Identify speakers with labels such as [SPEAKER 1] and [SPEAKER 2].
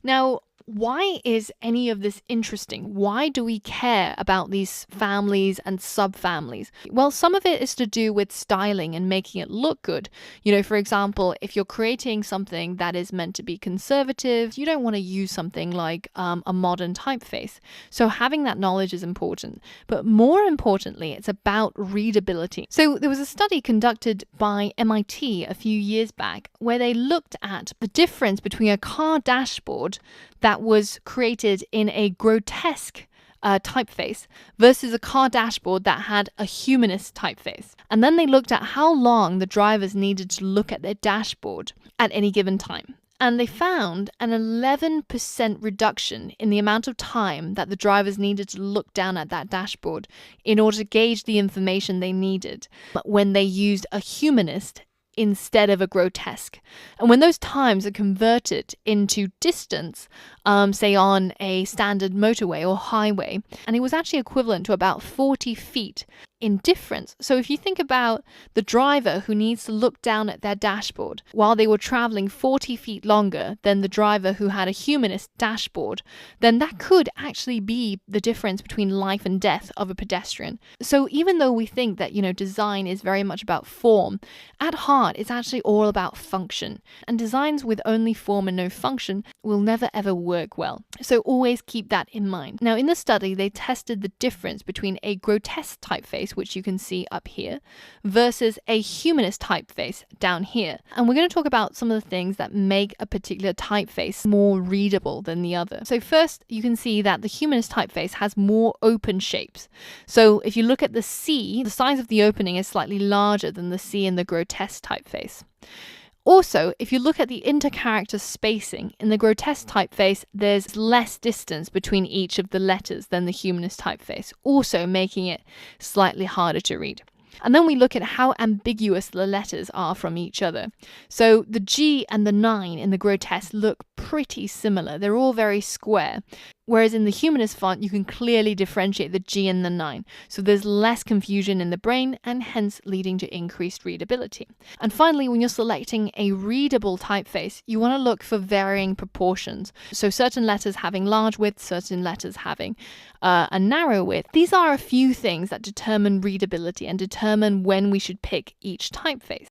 [SPEAKER 1] Now, why is any of this interesting? Why do we care about these families and subfamilies? Well, some of it is to do with styling and making it look good. For example, if you're creating something that is meant to be conservative, you don't want to use something like a modern typeface. So having that knowledge is important. But more importantly, it's about readability. So there was a study conducted by MIT a few years back where they looked at the difference between a car dashboard that was created in a grotesque typeface versus a car dashboard that had a humanist typeface. And then they looked at how long the drivers needed to look at their dashboard at any given time. And they found an 11% reduction in the amount of time that the drivers needed to look down at that dashboard in order to gauge the information they needed when they used a humanist instead of a grotesque. And when those times are converted into distance, say on a standard motorway or highway, and it was actually equivalent to about 40 feet in difference. So if you think about the driver who needs to look down at their dashboard while they were traveling 40 feet longer than the driver who had a humanist dashboard, then that could actually be the difference between life and death of a pedestrian. So even though we think that, design is very much about form, at heart, it's actually all about function. And designs with only form and no function will never ever work well. So always keep that in mind. Now, in the study, they tested the difference between a grotesque typeface, which you can see up here, versus a humanist typeface down here. And we're going to talk about some of the things that make a particular typeface more readable than the other. So first, you can see that the humanist typeface has more open shapes. So if you look at the C, the size of the opening is slightly larger than the C in the grotesque typeface. Also, if you look at the intercharacter spacing, in the grotesque typeface, there's less distance between each of the letters than the humanist typeface, also making it slightly harder to read. And then we look at how ambiguous the letters are from each other. So the G and the 9 in the grotesque look pretty similar. They're all very square. Whereas in the humanist font, you can clearly differentiate the G and the 9. So there's less confusion in the brain and hence leading to increased readability. And finally, when you're selecting a readable typeface, you want to look for varying proportions. So certain letters having large width, certain letters having a narrow width. These are a few things that determine readability and determine when we should pick each typeface.